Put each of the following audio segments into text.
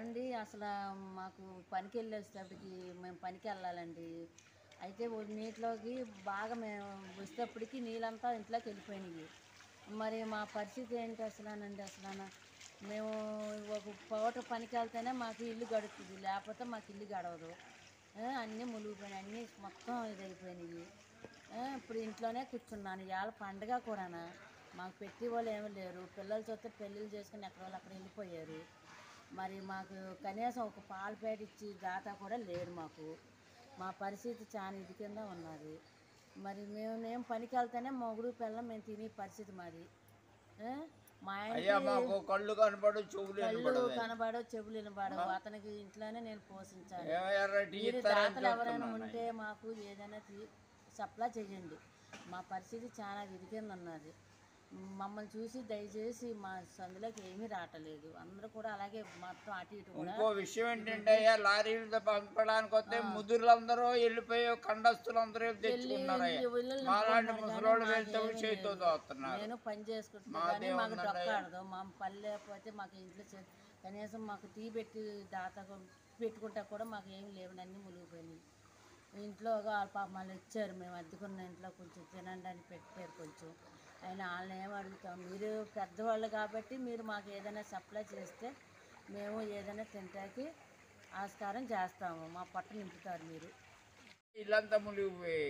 అండి అసలు మాకు పనికి వెళ్ళేటప్పటికి మేము పనికి వెళ్ళాలండి. అయితే నీటిలోకి బాగా మేము వచ్చేటప్పటికి నీళ్ళంతా ఇంట్లోకి వెళ్ళిపోయినాయి. మరి మా పరిస్థితి ఏంటి అసలు మేము ఒక పూట పనికి వెళ్తేనే మాకు ఇల్లు గడుస్తుంది, లేకపోతే మాకు ఇల్లు గడవదు. అన్నీ మునిగిపోయినాయి, అన్నీ మొత్తం ఇదైపోయినాయి. ఇప్పుడు ఇంట్లోనే కూర్చున్నాను. ఇవాళ పండగ కూడానా మాకు పెట్టి వాళ్ళు ఏమీ లేరు. పిల్లలు చూస్తే పెళ్ళిళ్ళు చేసుకుని ఎక్కడ వాళ్ళు అక్కడ వెళ్ళిపోయారు. మరి మాకు కనీసం ఒక పాలు ప్యాకెట్ ఇచ్చి దాతా కూడా లేరు మాకు. మా పరిస్థితి చాలా ఇది కింద ఉన్నది. మరి మేము పనికి వెళ్తేనే మొగుడు పిల్లలు మేము తినే పరిస్థితి మాది. మా ఆయనకి కళ్ళు కనబడు చెవులు వినబడవు. అతనికి ఇంట్లోనే నేను పోషించాలి. మీరు దాతలు ఎవరైనా ఉంటే మాకు ఏదైనా సప్లై చేయండి. మా పరిస్థితి చాలా ఇది కింద ఉన్నది. మమ్మల్ని చూసి దయచేసి మా సందులోకి ఏమీ రావట్లేదు. అందరూ కూడా అలాగే మొత్తం అటు ఇటు. ఇంకో విషయం ఏంటంటే లారీలతో పంపడానికి వస్తే ముదురులందరూ వెళ్ళిపోయి కండస్తులందరూ నేను పని చేసుకుంటున్నాను కానీ మాకు డొక్కాడదు. మా పని లేకపోతే మాకు ఇంట్లో కనీసం మాకు టీ పెట్టి దాత పెట్టుకుంటా కూడా మాకు ఏమి లేవు, అన్నీ మునిగిపోయినాయి. ఇంట్లో మళ్ళీ ఇచ్చారు, మేము అద్దెకున్న ఇంట్లో కొంచెం తినండి అని పెట్టారు కొంచెం. అయినా వాళ్ళని ఏమి అడుగుతాం, మీరు పెద్దవాళ్ళు కాబట్టి మీరు మాకు ఏదైనా సప్లై చేస్తే మేము ఏదైనా తింటాకి ఆస్కారం చేస్తాము. మా పట్టు నింపుతారు. మీరు ఇల్లంతా మునిగిపోయి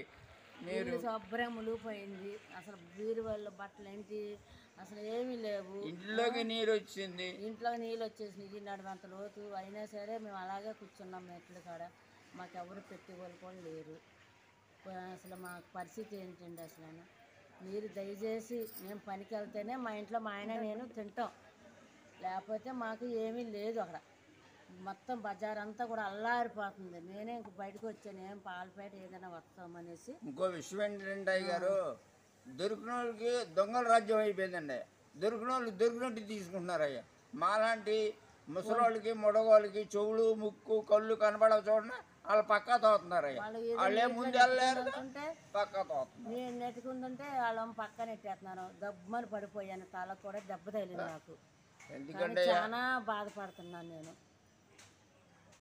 నీళ్ళు శుభ్రంగా మునిగిపోయింది. అసలు బీరు వాళ్ళ బట్టలు ఏంటి అసలు ఏమీ లేవు. ఇంట్లోకి నీరు వచ్చింది, ఇంట్లోకి నీళ్ళు వచ్చేసినాయి. నడివంత లోతు అయినా సరే మేము అలాగే కూర్చున్నాం మెట్ల కాడ. మాకెవరు పెట్టేవాళ్ళు కూడా లేరు. అసలు మా పరిస్థితి ఏంటండి అసలు? మీరు దయచేసి మేము పనికి వెళ్తేనే మా ఇంట్లో మా ఆయన నేను తింటాం, లేకపోతే మాకు ఏమీ లేదు. అక్కడ మొత్తం బజార్ అంతా కూడా అల్లారిపోతుంది. నేనే ఇంక బయటకు వచ్చాను, ఏం పాలపేట ఏదైనా వస్తామనేసి. ఇంకో విషయం ఏంటంటే గారు, దొరికిన వాళ్ళకి దొంగల రాజ్యం అయిపోయిందండి. దొరికిన వాళ్ళు దొరికినట్టు తీసుకుంటున్నారు. అయ్యా మాలాంటి ముసలోళ్ళకి మొడగోళ్ళకి చెవులు ముక్కు కళ్ళు కనబడవు చూడండి, వాళ్ళు పక్కా తోతున్నారు. వాళ్ళే ముందు వెళ్ళారు, పక్కా తోతున్నారు. నేను నెట్టుకుంటుంటే వాళ్ళు పక్క నెట్టేస్తున్నారు. దెబ్బమని పడిపోయాను, తలకు కూడా దెబ్బ తగిలింది నాకు. ఎందుకంటే చాలా బాధపడుతున్నాను నేను.